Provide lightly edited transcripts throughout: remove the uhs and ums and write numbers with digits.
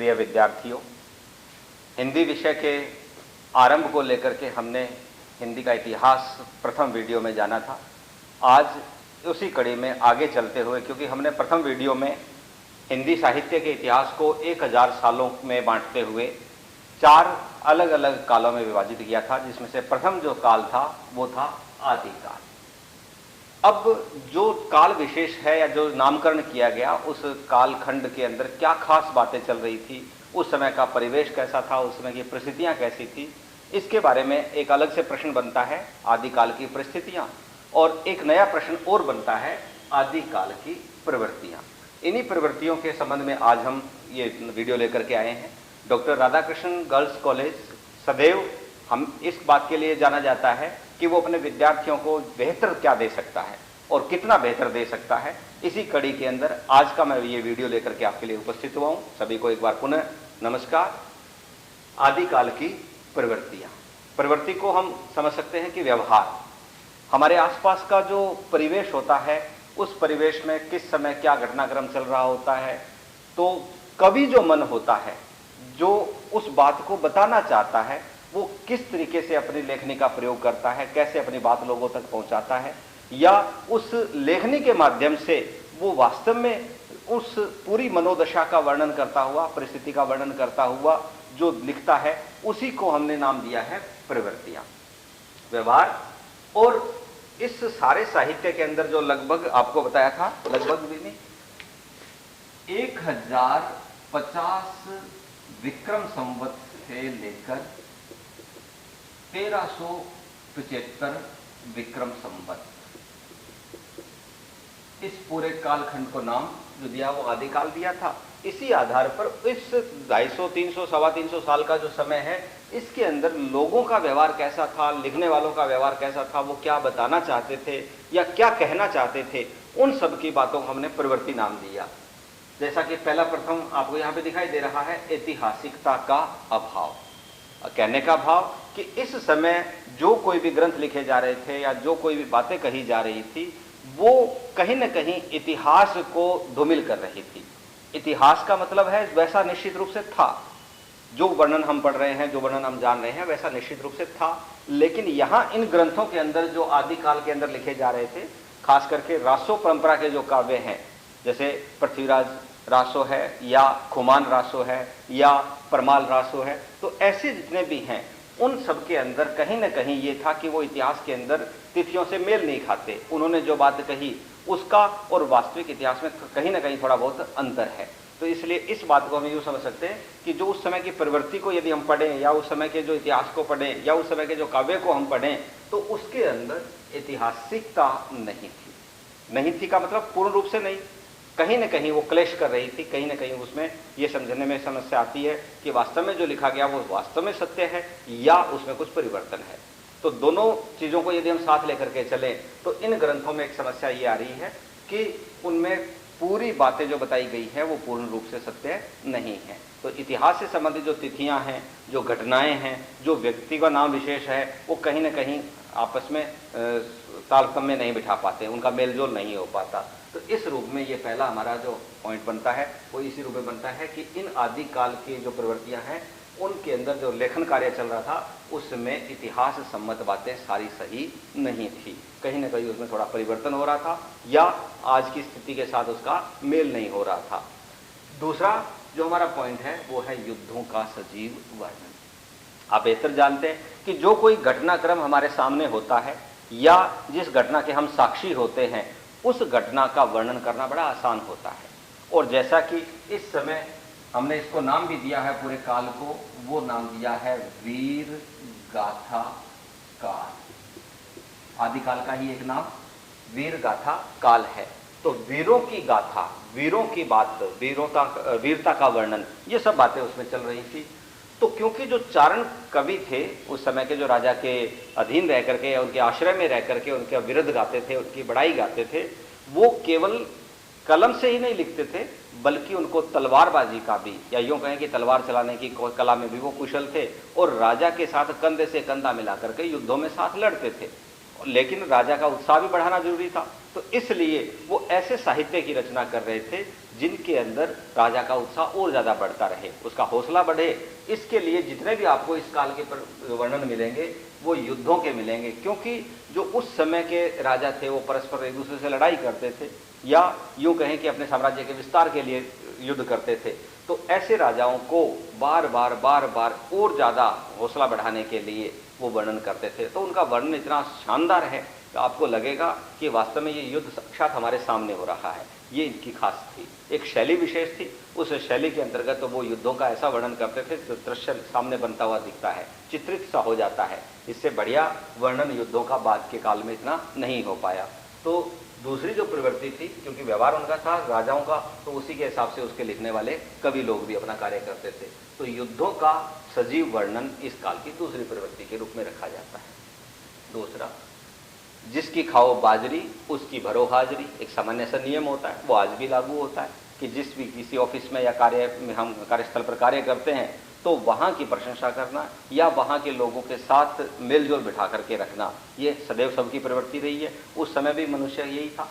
प्रिय विद्यार्थियों, हिंदी विषय के आरंभ को लेकर के हमने हिंदी का इतिहास प्रथम वीडियो में जाना था। आज उसी कड़ी में आगे चलते हुए, क्योंकि हमने प्रथम वीडियो में हिंदी साहित्य के इतिहास को 1000 सालों में बांटते हुए 4 अलग अलग कालों में विभाजित किया था, जिसमें से प्रथम जो काल था वो था आदिकाल। अब जो काल विशेष है या जो नामकरण किया गया, उस कालखंड के अंदर क्या खास बातें चल रही थी, उस समय का परिवेश कैसा था, उस समय की परिस्थितियां कैसी थी, इसके बारे में एक अलग से प्रश्न बनता है, आदिकाल की परिस्थितियां। और एक नया प्रश्न और बनता है, आदिकाल की प्रवृत्तियां। इन्हीं प्रवृत्तियों के संबंध में आज हम ये वीडियो लेकर के आए हैं। डॉक्टर राधाकृष्ण गर्ल्स कॉलेज सदैव हम इस बात के लिए जाना जाता है कि वो अपने विद्यार्थियों को बेहतर क्या दे सकता है और कितना बेहतर दे सकता है। इसी कड़ी के अंदर आज का मैं ये वीडियो लेकर के आपके लिए उपस्थित हुआ हूँ। सभी को एक बार पुनः नमस्कार। आदिकाल की प्रवृत्तियाँ, प्रवृत्ति को हम समझ सकते हैं कि व्यवहार, हमारे आसपास का जो परिवेश होता है, उस परिवेश में किस समय क्या घटनाक्रम चल रहा होता है। तो कवि जो मन होता है, जो उस बात को बताना चाहता है, वो किस तरीके से अपनी लेखनी का प्रयोग करता है, कैसे अपनी बात लोगों तक पहुंचाता है, या उस लेखनी के माध्यम से वो वास्तव में उस पूरी मनोदशा का वर्णन करता हुआ, परिस्थिति का वर्णन करता हुआ जो लिखता है, उसी को हमने नाम दिया है प्रवृत्तियां, व्यवहार। और इस सारे साहित्य के अंदर जो लगभग आपको बताया था, लगभग भी नहीं, 1050 विक्रम संवत से लेकर 1375 विक्रम संवत, इस पूरे कालखंड को नाम जो दिया वो आदिकाल दिया था। इसी आधार पर इस 250, 300, 325 साल का जो समय है, इसके अंदर लोगों का व्यवहार कैसा था, लिखने वालों का व्यवहार कैसा था, वो क्या बताना चाहते थे या क्या कहना चाहते थे, उन सब की बातों को हमने प्रवृत्ति नाम दिया। जैसा कि पहला प्रथम आपको यहाँ पे दिखाई दे रहा है, ऐतिहासिकता का अभाव। कहने का भाव कि इस समय जो कोई भी ग्रंथ लिखे जा रहे थे या जो कोई भी बातें कही जा रही थी, वो कहीं न कहीं इतिहास को धूमिल कर रही थी। इतिहास का मतलब है वैसा निश्चित रूप से था, जो वर्णन हम पढ़ रहे हैं, जो वर्णन हम जान रहे हैं, वैसा निश्चित रूप से था। लेकिन यहाँ इन ग्रंथों के अंदर जो आदिकाल के अंदर लिखे जा रहे थे, खास करके रासो परंपरा के जो काव्य हैं, जैसे पृथ्वीराज रासो है या खुमान रासो है या परमाल रासो है, तो ऐसे जितने भी हैं, उन सब के अंदर कहीं ना कहीं ये था कि वो इतिहास के अंदर तिथियों से मेल नहीं खाते। उन्होंने जो बात कही उसका और वास्तविक इतिहास में कहीं ना कहीं थोड़ा बहुत अंतर है। तो इसलिए इस बात को हम यूँ समझ सकते हैं कि जो उस समय की प्रवृत्ति को यदि हम पढ़ें या उस समय के जो इतिहास को पढ़ें या उस समय के जो काव्य को हम पढ़ें, तो उसके अंदर ऐतिहासिकता नहीं थी का मतलब पूर्ण रूप से नहीं, कहीं ना कहीं वो क्लेश कर रही थी। कहीं ना कहीं उसमें ये समझने में समस्या आती है कि वास्तव में जो लिखा गया वो वास्तव में सत्य है या उसमें कुछ परिवर्तन है। तो दोनों चीज़ों को यदि हम साथ लेकर के चलें, तो इन ग्रंथों में एक समस्या ये आ रही है कि उनमें पूरी बातें जो बताई गई है वो पूर्ण रूप से सत्य नहीं है। तो इतिहास से संबंधित जो तिथियां हैं, जो घटनाएं हैं, जो व्यक्ति का नाम विशेष है, वो कहीं ना कहीं आपस में तारतम्य नहीं बिठा पाते, उनका मेलजोल नहीं हो पाता। तो इस रूप में ये पहला हमारा जो पॉइंट बनता है वो इसी रूप में बनता है कि इन आदिकाल की जो प्रवृत्तियां हैं, उनके अंदर जो लेखन कार्य चल रहा था, उसमें इतिहास सम्मत बातें सारी सही नहीं थी। कहीं ना कहीं उसमें थोड़ा परिवर्तन हो रहा था या आज की स्थिति के साथ उसका मेल नहीं हो रहा था। दूसरा जो हमारा पॉइंट है वो है युद्धों का सजीव वर्णन। आप बेहतर जानते हैं कि जो कोई घटनाक्रम हमारे सामने होता है या जिस घटना के हम साक्षी होते हैं, उस घटना का वर्णन करना बड़ा आसान होता है। और जैसा कि इस समय हमने इसको नाम भी दिया है, पूरे काल को वो नाम दिया है वीर गाथा काल। आदिकाल का ही एक नाम वीर गाथा काल है। तो वीरों की गाथा, वीरों की बात, वीरता का वर्णन, ये सब बातें उसमें चल रही थी। तो क्योंकि जो चारण कवि थे उस समय के, जो राजा के अधीन रह करके या उनके आश्रय में रह करके उनके विरुद्ध गाते थे, उनकी बड़ाई गाते थे, वो केवल कलम से ही नहीं लिखते थे, बल्कि उनको तलवारबाजी का भी, या यूँ कहें कि तलवार चलाने की कला में भी वो कुशल थे और राजा के साथ कंधे से कंधा मिला करके युद्धों में साथ लड़ते थे। लेकिन राजा का उत्साह भी बढ़ाना जरूरी था। तो इसलिए वो ऐसे साहित्य की रचना कर रहे थे जिनके अंदर राजा का उत्साह और ज्यादा बढ़ता रहे, उसका हौसला बढ़े। इसके लिए जितने भी आपको इस काल के वर्णन मिलेंगे वो युद्धों के मिलेंगे, क्योंकि जो उस समय के राजा थे वो परस्पर एक दूसरे से लड़ाई करते थे, या यूं कहें कि अपने साम्राज्य के विस्तार के लिए युद्ध करते थे। तो ऐसे राजाओं को बार बार और ज्यादा हौसला बढ़ाने के लिए वो वर्णन करते थे। तो उनका वर्णन इतना शानदार है तो आपको लगेगा कि वास्तव में ये युद्ध साक्षात हमारे सामने हो रहा है। ये इनकी खास थी, एक शैली विशेष थी। उस शैली के अंतर्गत तो वो युद्धों का ऐसा वर्णन करते थे जो दृश्य सामने बनता हुआ दिखता है, चित्रित सा हो जाता है। इससे बढ़िया वर्णन युद्धों का बाद के काल में इतना नहीं हो पाया। तो दूसरी जो प्रवृत्ति थी, क्योंकि व्यवहार उनका था राजाओं का, तो उसी के हिसाब से उसके लिखने वाले कवि लोग भी अपना कार्य करते थे। तो युद्धों का सजीव वर्णन इस काल की दूसरी प्रवृत्ति के रूप में रखा जाता है। दूसरा, जिसकी खाओ बाजरी उसकी भरो हाजरी, एक सामान्य सा नियम होता है, वो आज भी लागू होता है कि जिस भी किसी ऑफिस में या कार्य में हम कार्यस्थल पर कार्य करते हैं तो वहाँ की प्रशंसा करना या वहाँ के लोगों के साथ मेलजोल बिठा करके रखना, ये सदैव सबकी प्रवृत्ति रही है। उस समय भी मनुष्य यही था।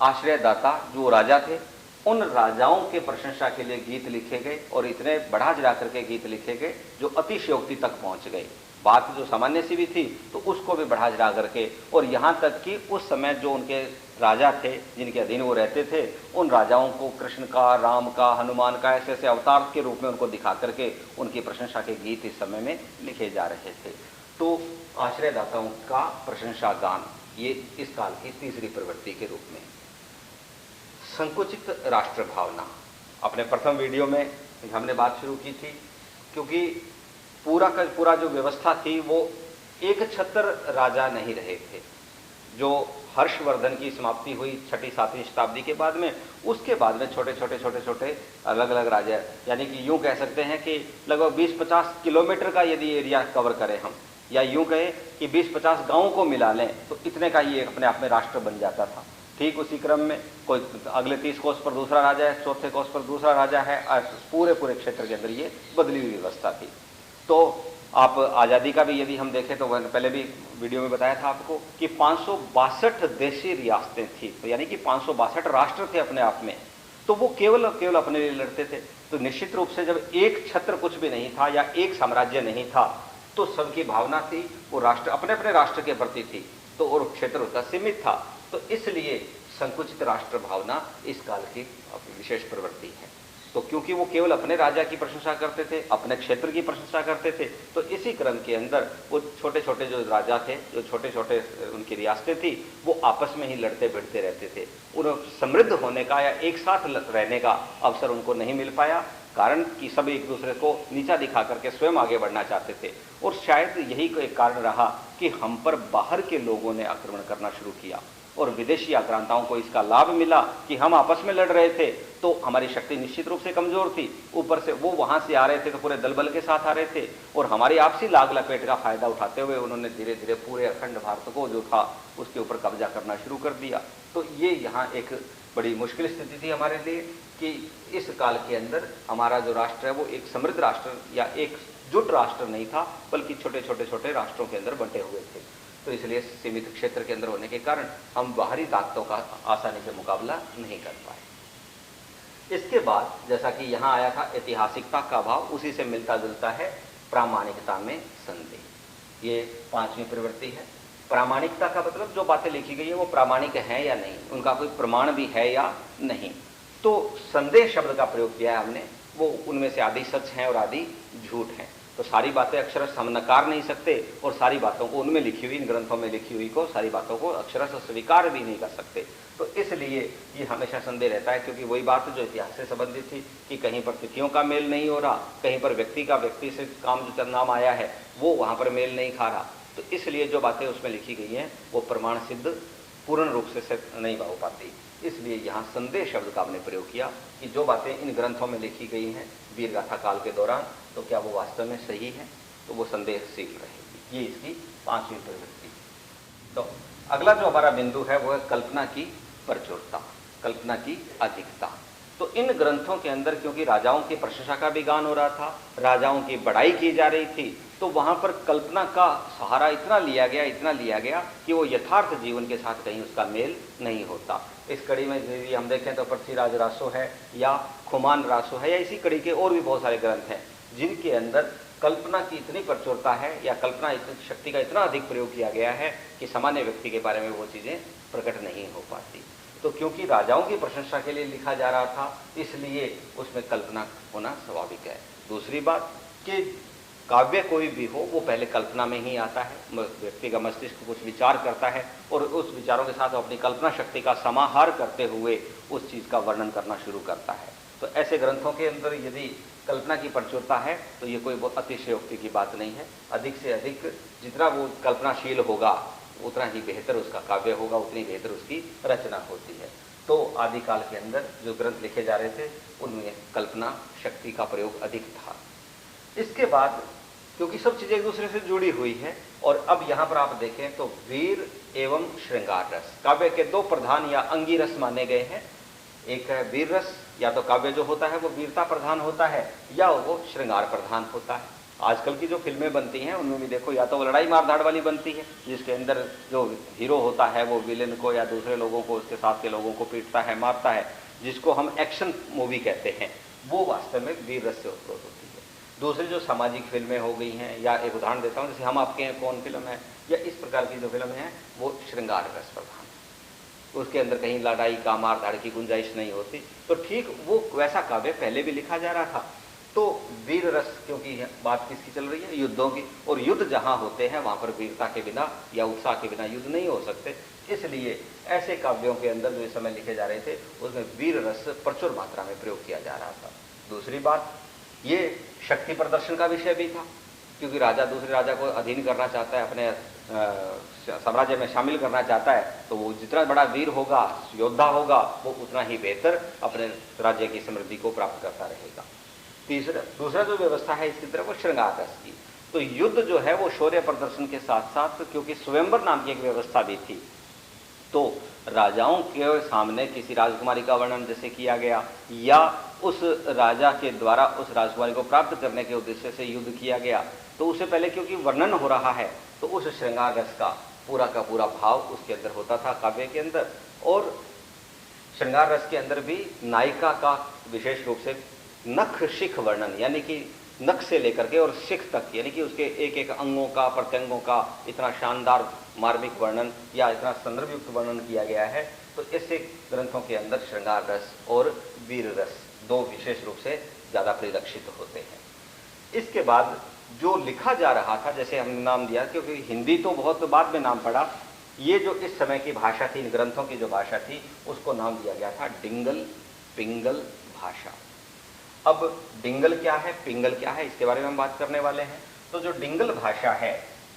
आश्रयदाता जो राजा थे, उन राजाओं के प्रशंसा के लिए गीत लिखे गए और इतने बढ़ा चढ़ा करके गीत लिखे गए जो अतिशयोक्ति तक पहुंच गए। बात जो सामान्य सी भी थी तो उसको भी बढ़ा चढ़ा करके, और यहाँ तक कि उस समय जो उनके राजा थे जिनके अधीन वो रहते थे, उन राजाओं को कृष्ण का, राम का, हनुमान का ऐसे ऐसे अवतार के रूप में उनको दिखा करके उनकी प्रशंसा के गीत इस समय में लिखे जा रहे थे। तो आश्रयदाताओं का प्रशंसा गान ये इस काल की तीसरी प्रवृत्ति के रूप में। संकुचित राष्ट्र भावना, अपने प्रथम वीडियो में हमने बात शुरू की थी, क्योंकि पूरा का पूरा जो व्यवस्था थी वो एक छत्र राजा नहीं रहे थे। जो हर्षवर्धन की समाप्ति हुई 6ठी-7वीं शताब्दी के बाद में, उसके बाद में छोटे छोटे अलग अलग राजा, यानी कि यूं कह सकते हैं कि लगभग 20-50 किलोमीटर का यदि एरिया कवर करें हम, या यूं कहें कि 20-50 गाँव को मिला लें तो इतने का ये अपने आप में राष्ट्र बन जाता था। ठीक उसी क्रम में कोई अगले 30 कोस पर दूसरा राजा है, चौथे कोस पर दूसरा राजा है, पूरे क्षेत्र के अंदर ये बदली हुई व्यवस्था थी। तो आप आज़ादी का भी यदि हम देखें तो पहले भी वीडियो में बताया था आपको कि 562 देशी रियासतें थी, तो यानी कि 562 राष्ट्र थे अपने आप में। तो वो केवल अपने लिए लड़ते थे। तो निश्चित रूप से जब एक छत्र कुछ भी नहीं था या एक साम्राज्य नहीं था तो सबकी भावना थी वो राष्ट्र अपने अपने राष्ट्र के प्रति थी, तो और क्षेत्र उसका सीमित था। तो इसलिए संकुचित राष्ट्र भावना इस काल की विशेष प्रवृत्ति है। तो क्योंकि वो केवल अपने राजा की प्रशंसा करते थे, अपने क्षेत्र की प्रशंसा करते थे, तो इसी क्रम के अंदर वो छोटे छोटे जो राजा थे, जो छोटे छोटे उनकी रियासतें थी, वो आपस में ही लड़ते भिड़ते रहते थे। उन्हें समृद्ध होने का या एक साथ रहने का अवसर उनको नहीं मिल पाया, कारण कि सब एक दूसरे को नीचा दिखा करके स्वयं आगे बढ़ना चाहते थे। और शायद यही एक कारण रहा कि हम पर बाहर के लोगों ने आक्रमण करना शुरू किया और विदेशी आक्रांताओं को इसका लाभ मिला कि हम आपस में लड़ रहे थे तो हमारी शक्ति निश्चित रूप से कमजोर थी, ऊपर से वो वहां से आ रहे थे तो पूरे दल बल के साथ आ रहे थे, और हमारी आपसी लाग लपेट का फायदा उठाते हुए उन्होंने धीरे धीरे पूरे अखंड भारत को जो था उसके ऊपर कब्जा करना शुरू कर दिया। तो ये यहाँ एक बड़ी मुश्किल स्थिति थी हमारे लिए कि इस काल के अंदर हमारा जो राष्ट्र है वो एक समृद्ध राष्ट्र या एक जुट राष्ट्र नहीं था, बल्कि छोटे राष्ट्रों के अंदर बंटे हुए थे। तो इसलिए सीमित क्षेत्र के अंदर होने के कारण हम बाहरी ताकतों का आसानी से मुकाबला नहीं कर पाए। इसके बाद जैसा कि यहाँ आया था ऐतिहासिकता का भाव, उसी से मिलता जुलता है प्रामाणिकता में संदेह। ये 5वीं प्रवृत्ति है। प्रामाणिकता का मतलब जो बातें लिखी गई है वो प्रामाणिक है या नहीं, उनका कोई प्रमाण भी है या नहीं। तो संदेह शब्द का प्रयोग किया है हमने, वो उनमें से आधी सच है और आधी झूठ है। तो सारी बातें अक्षरश हम नकार नहीं सकते और सारी बातों को उनमें लिखी हुई, इन ग्रंथों में लिखी हुई को सारी बातों को अक्षरश स्वीकार भी नहीं कर सकते। तो इसलिए ये हमेशा संदेह रहता है, क्योंकि वही बात जो इतिहास से संबंधित थी कि कहीं पर तिथियों का मेल नहीं हो रहा, कहीं पर व्यक्ति से काम जो नाम आया है वो वहाँ पर मेल नहीं खा रहा। तो इसलिए जो बातें उसमें लिखी गई हैं वो प्रमाण सिद्ध पूर्ण रूप से नहीं हो पाती। इसलिए यहाँ संदेह शब्द का हमने प्रयोग किया कि जो बातें इन ग्रंथों में लिखी गई हैं वीरगाथा काल के दौरान, तो क्या वो वास्तव में सही है, तो वो संदेहशील रहेगी। ये इसकी 5वीं प्रवृत्ति। तो अगला जो हमारा बिंदु है वो है कल्पना की प्रचुरता, कल्पना की अधिकता। तो इन ग्रंथों के अंदर क्योंकि राजाओं की प्रशंसा का भी गान हो रहा था, राजाओं की बड़ाई की जा रही थी, तो वहां पर कल्पना का सहारा इतना लिया गया कि वो यथार्थ जीवन के साथ कहीं उसका मेल नहीं होता। इस कड़ी में यदि हम देखें तो पृथ्वीराज रासो है या खुमान रासो है या इसी कड़ी के और भी बहुत सारे ग्रंथ हैं जिनके अंदर कल्पना की इतनी प्रचुरता है या कल्पना शक्ति का इतना अधिक प्रयोग किया गया है कि सामान्य व्यक्ति के बारे में वो चीज़ें प्रकट नहीं हो पाती। तो क्योंकि राजाओं की प्रशंसा के लिए लिखा जा रहा था, इसलिए उसमें कल्पना होना स्वाभाविक है। दूसरी बात कि काव्य कोई भी हो वो पहले कल्पना में ही आता है, व्यक्ति का मस्तिष्क कुछ विचार करता है और उस विचारों के साथ अपनी कल्पना शक्ति का समाहार करते हुए उस चीज़ का वर्णन करना शुरू करता है। तो ऐसे ग्रंथों के अंदर यदि कल्पना की प्रचुरता है तो ये कोई अतिशयोक्ति की बात नहीं है। अधिक से अधिक जितना वो कल्पनाशील होगा उतना ही बेहतर उसका काव्य होगा, उतनी बेहतर उसकी रचना होती है। तो आदिकाल के अंदर जो ग्रंथ लिखे जा रहे थे उनमें कल्पना शक्ति का प्रयोग अधिक था। इसके बाद क्योंकि सब चीज़ें एक दूसरे से जुड़ी हुई है और अब यहाँ पर आप देखें तो वीर एवं श्रृंगार रस काव्य के दो प्रधान या अंगी रस माने गए हैं। एक है वीर रस, या तो काव्य जो होता है वो वीरता प्रधान होता है या वो श्रृंगार प्रधान होता है। आजकल की जो फिल्में बनती हैं उनमें भी देखो या तो वो लड़ाई मारधाड़ वाली बनती है जिसके अंदर जो हीरो होता है वो विलेन को या दूसरे लोगों को उसके साथ के लोगों को पीटता है, मारता है, जिसको हम एक्शन मूवी कहते हैं, वो वास्तव में वीर रस से उत्पन्न होती है। दूसरी जो सामाजिक फिल्में हो गई हैं, या एक उदाहरण देता हूँ जैसे हम आपके हैं कौन फिल्म है, या इस प्रकार की जो फिल्म है वो श्रृंगार रस प्रधान, उसके अंदर कहीं लड़ाई का मारधाड़ की गुंजाइश नहीं होती। तो ठीक वो वैसा काव्य पहले भी लिखा जा रहा था। तो वीर रस, क्योंकि बात किसकी चल रही है, युद्धों की, और युद्ध जहां होते हैं वहां पर वीरता के बिना या उत्साह के बिना युद्ध नहीं हो सकते, इसलिए ऐसे काव्यों के अंदर जो इस समय लिखे जा रहे थे उसमें वीर रस प्रचुर मात्रा में प्रयोग किया जा रहा था। दूसरी बात, ये शक्ति प्रदर्शन का विषय भी था, क्योंकि राजा दूसरे राजा को अधीन करना चाहता है, अपने साम्राज्य में शामिल करना चाहता है, तो वो जितना बड़ा वीर होगा, योद्धा होगा, वो उतना ही बेहतर अपने राज्य की समृद्धि को प्राप्त करता रहेगा। दूसरा जो व्यवस्था है इसकी तरफ वो श्रृंगार रस की। तो युद्ध जो है वो शौर्य प्रदर्शन के साथ साथ, क्योंकि स्वयंवर नाम की एक व्यवस्था भी थी, तो राजाओं के सामने किसी राजकुमारी का वर्णन जैसे किया गया या उस राजा के द्वारा उस राजकुमारी को प्राप्त करने के उद्देश्य से युद्ध किया गया, तो उससे पहले क्योंकि वर्णन हो रहा है तो उस श्रृंगार रस का पूरा भाव उसके अंदर होता था काव्य के अंदर। और श्रृंगार रस के अंदर भी नायिका का विशेष रूप से नख शिख वर्णन, यानी कि नख से लेकर के और शिख तक, यानी कि उसके एक एक अंगों का, प्रत्यंगों का इतना शानदार मार्मिक वर्णन या इतना संदर्भयुक्त वर्णन किया गया है। तो ऐसे ग्रंथों के अंदर श्रृंगार रस और वीर रस दो विशेष रूप से ज़्यादा परिलक्षित होते हैं। इसके बाद जो लिखा जा रहा था, जैसे हमने नाम दिया, क्योंकि हिंदी तो बहुत बाद में नाम पड़ा, ये जो इस समय की भाषा थी, इन ग्रंथों की जो भाषा थी, उसको नाम दिया गया था डिंगल पिंगल भाषा। अब डिंगल क्या है, पिंगल क्या है, इसके बारे में हम बात करने वाले हैं। तो जो डिंगल भाषा है,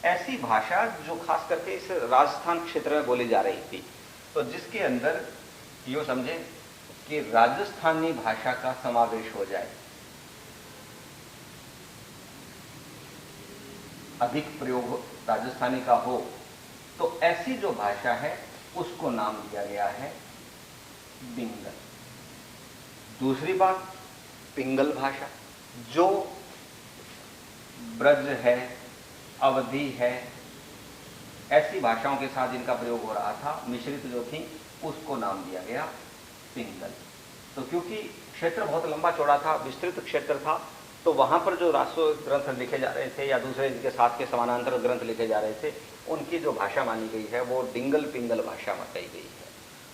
ऐसी भाषा जो खास करके इस राजस्थान क्षेत्र में बोली जा रही थी, तो जिसके अंदर यूँ समझे कि राजस्थानी भाषा का समावेश हो जाए, अधिक प्रयोग राजस्थानी का हो, तो ऐसी जो भाषा है उसको नाम दिया गया है डिंगल। दूसरी बात, पिंगल भाषा, जो ब्रज है, अवधि है, ऐसी भाषाओं के साथ जिनका प्रयोग हो रहा था, मिश्रित जो थी, उसको नाम दिया गया पिंगल। तो क्योंकि क्षेत्र बहुत लंबा चौड़ा था, विस्तृत क्षेत्र था, तो वहां पर जो राष्ट्र ग्रंथ लिखे जा रहे थे या दूसरे इनके साथ के समानांतर ग्रंथ लिखे जा रहे थे, उनकी जो भाषा मानी गई है वो डिंगल पिंगल भाषा बताई गई है।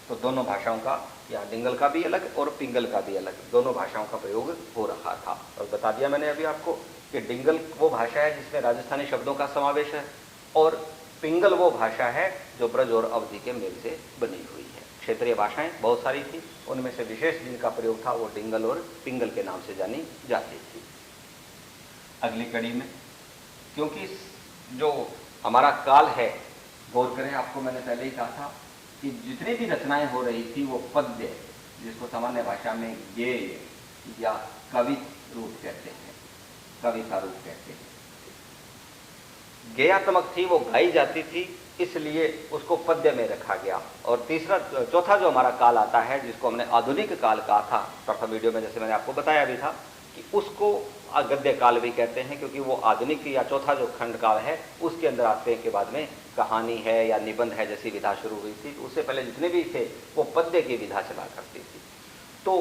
तो दोनों भाषाओं का, या डिंगल का भी अलग और पिंगल का भी अलग, दोनों भाषाओं का प्रयोग हो रहा था। और बता दिया मैंने अभी आपको कि डिंगल वो भाषा है जिसमें राजस्थानी शब्दों का समावेश है, और पिंगल वो भाषा है जो ब्रज और अवधि के मेल से बनी हुई है। क्षेत्रीय भाषाएं बहुत सारी थी, उनमें से विशेष जिनका प्रयोग था वो डिंगल और पिंगल के नाम से जानी जाती थी। अगली कड़ी में, क्योंकि जो हमारा काल है, गौर करें, आपको मैंने पहले ही कहा था कि जितनी भी रचनाएं हो रही थी वो पद्य, जिसको सामान्य भाषा में गेय या कवि रूप कहते हैं, कविता रूप कहते हैं, गेयात्मक थी, वो गाई जाती थी इसलिए उसको पद्य में रखा गया। और चौथा जो हमारा काल आता है, जिसको हमने आधुनिक काल कहा था प्रथम वीडियो में, जैसे मैंने आपको बताया भी था कि उसको गद्य काल भी कहते हैं, क्योंकि वो आधुनिक या चौथा जो खंड काल है उसके अंदर आते के बाद में कहानी है या निबंध है जैसी विधा शुरू हुई थी। उससे पहले जितने भी थे वो पद्य की विधा चला करती थी। तो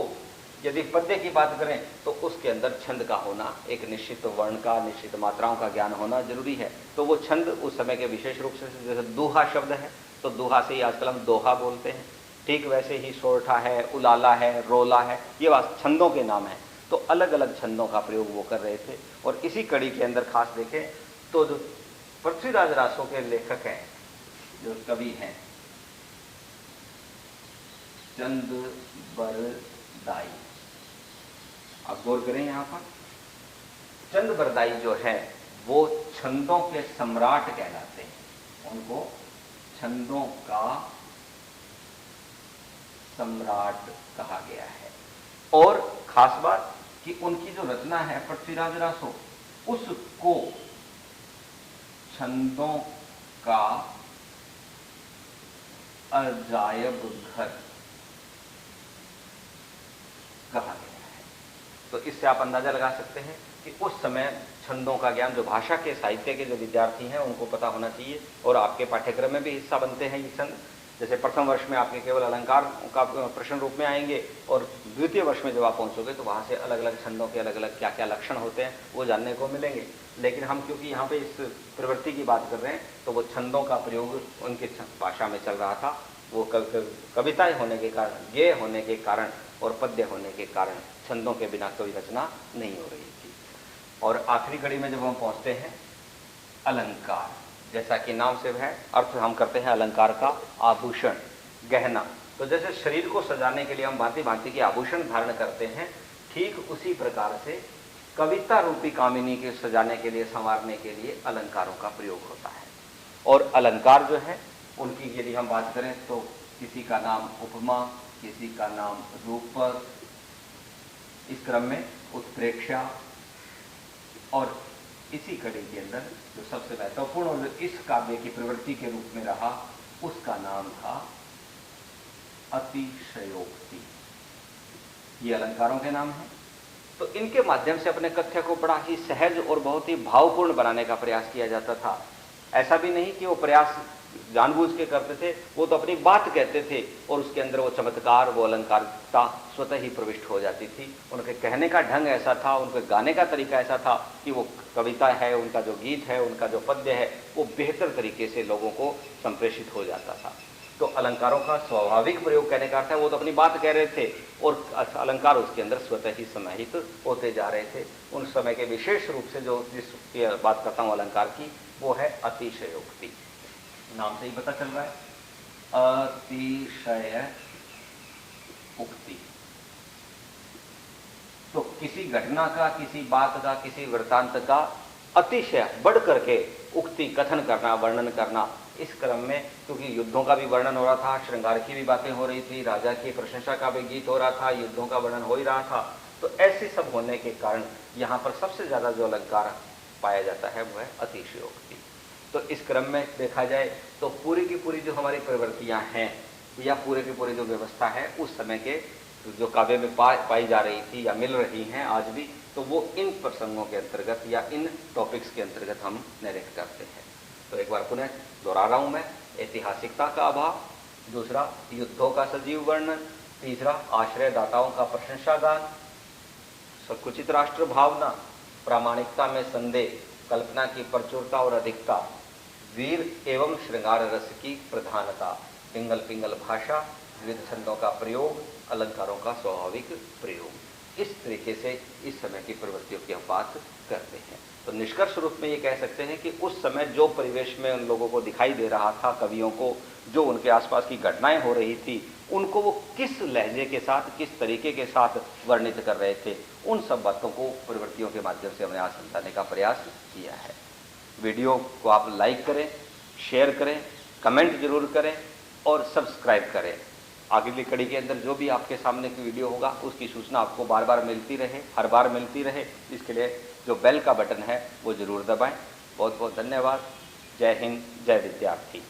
यदि पद्य की बात करें तो उसके अंदर छंद का होना, एक निश्चित वर्ण का, निश्चित मात्राओं का ज्ञान होना जरूरी है। तो वो छंद उस समय के विशेष रूप से, जैसे दोहा शब्द है तो दोहा से ही आजकल हम दोहा बोलते हैं, ठीक वैसे ही सोरठा है, उलाला है, रोला है, ये छंदों के नाम हैं। तो अलग अलग छंदों का प्रयोग वो कर रहे थे। और इसी कड़ी के अंदर खास देखें तो जो पृथ्वीराज रासो के लेखक हैं, जो कवि हैं, चंद बरदाई, आप गौर करें यहां पर, चंद बरदाई जो है वो छंदों के सम्राट कहलाते हैं। उनको छंदों का सम्राट कहा गया है। और खास बात कि उनकी जो रचना है पृथ्वीराज रासो, उसको छंदों का अजायब घर कहा गया है। तो इससे आप अंदाजा लगा सकते हैं कि उस समय छंदों का ज्ञान, जो भाषा के साहित्य के जो विद्यार्थी हैं उनको पता होना चाहिए। और आपके पाठ्यक्रम में भी हिस्सा बनते हैं ये छंद। जैसे प्रथम वर्ष में आपके केवल अलंकार का प्रश्न रूप में आएंगे, और द्वितीय वर्ष में जब आप पहुंचोगे तो वहां से अलग अलग छंदों के अलग अलग क्या क्या लक्षण होते हैं वो जानने को मिलेंगे। लेकिन हम क्योंकि यहाँ पे इस प्रवृत्ति की बात कर रहे हैं, तो वो छंदों का प्रयोग उनकी भाषा में चल रहा था। वो कविताएं होने के कारण, गेय होने के कारण और पद्य होने के कारण छंदों के बिना कोई रचना नहीं हो रही थी। और आखिरी कड़ी में जब हम पहुंचते हैं, अलंकार, जैसा कि नाम से है, अर्थ हम करते हैं अलंकार का आभूषण, गहना। तो जैसे शरीर को सजाने के लिए हम भांति भांति के आभूषण धारण करते हैं, ठीक उसी प्रकार से कविता रूपी कामिनी के सजाने के लिए, संवारने के लिए अलंकारों का प्रयोग होता है। और अलंकार जो है उनकी यदि हम बात करें तो किसी का नाम उपमा, किसी का नाम रूपक, इस क्रम में उत्प्रेक्षा। और इसी कड़ी के अंदर जो सबसे महत्वपूर्ण और इस काव्य की प्रवृत्ति के रूप में रहा, उसका नाम था अतिशयोक्ति। ये अलंकारों के नाम हैं। तो इनके माध्यम से अपने कथ्य को बड़ा ही सहज और बहुत ही भावपूर्ण बनाने का प्रयास किया जाता था। ऐसा भी नहीं कि वो प्रयास जानबूझ के करते थे, वो तो अपनी बात कहते थे और उसके अंदर वो चमत्कार, वो अलंकारिकता स्वतः ही प्रविष्ट हो जाती थी। उनके कहने का ढंग ऐसा था, उनके गाने का तरीका ऐसा था कि वो कविता है, उनका जो गीत है, उनका जो पद्य है, वो बेहतर तरीके से लोगों को संप्रेषित हो जाता था। तो अलंकारों का स्वाभाविक प्रयोग कहने का अर्थ है वो तो अपनी बात कह रहे थे और अलंकार उसके अंदर स्वतः ही समाहित होते जा रहे थे। उन समय के विशेष रूप से जो जिस बात करता हूँ अलंकार की, वो है अतिशयोक्ति। नाम से ही पता चल रहा है, अतिशय उक्ति। तो किसी घटना का, किसी बात का, किसी वृत्तांत का अतिशय बढ़ करके उक्ति, कथन करना, वर्णन करना। इस क्रम में क्योंकि युद्धों का भी वर्णन हो रहा था, श्रृंगार की भी बातें हो रही थी, राजा की प्रशंसा का भी गीत हो रहा था, युद्धों का वर्णन हो ही रहा था, तो ऐसे सब होने के कारण यहाँ पर सबसे ज्यादा जो अलंकार पाया जाता है वो है अतिशयोक्ति। तो इस क्रम में देखा जाए तो पूरी की पूरी जो हमारी प्रवृत्तियां हैं या पूरे की पूरी जो व्यवस्था है उस समय के जो काव्य में पाई जा रही थी या मिल रही हैं आज भी, तो वो इन प्रसंगों के अंतर्गत या इन टॉपिक्स के अंतर्गत हम नरेट करते हैं। तो एक बार पुनः दोहरा रहा हूं मैं, ऐतिहासिकता का अभाव, दूसरा युद्धों का सजीव वर्णन, तीसरा आश्रयदाताओं का प्रशंसा गान, संकुचित राष्ट्र भावना, प्रामाणिकता में संदेह, कल्पना की प्रचुरता और अधिकता, वीर एवं श्रृंगार रस की प्रधानता, पिंगल पिंगल भाषा, विविध छंदों का प्रयोग, अलंकारों का स्वाभाविक प्रयोग। इस तरीके से इस समय की प्रवृत्तियों की हम बात करते हैं। तो निष्कर्ष रूप में ये कह सकते हैं कि उस समय जो परिवेश में उन लोगों को दिखाई दे रहा था, कवियों को, जो उनके आसपास की घटनाएं हो रही थी, उनको वो किस लहजे के साथ, किस तरीके के साथ वर्णित कर रहे थे, उन सब बातों को प्रवृत्तियों के माध्यम से हमने आज समझाने का प्रयास किया है। वीडियो को आप लाइक करें, शेयर करें, कमेंट जरूर करें और सब्सक्राइब करें। अगली कड़ी के अंदर जो भी आपके सामने की वीडियो होगा उसकी सूचना आपको बार बार मिलती रहे, हर बार मिलती रहे, इसके लिए जो बेल का बटन है वो जरूर दबाएं। बहुत बहुत धन्यवाद। जय हिंद, जय विद्यार्थी।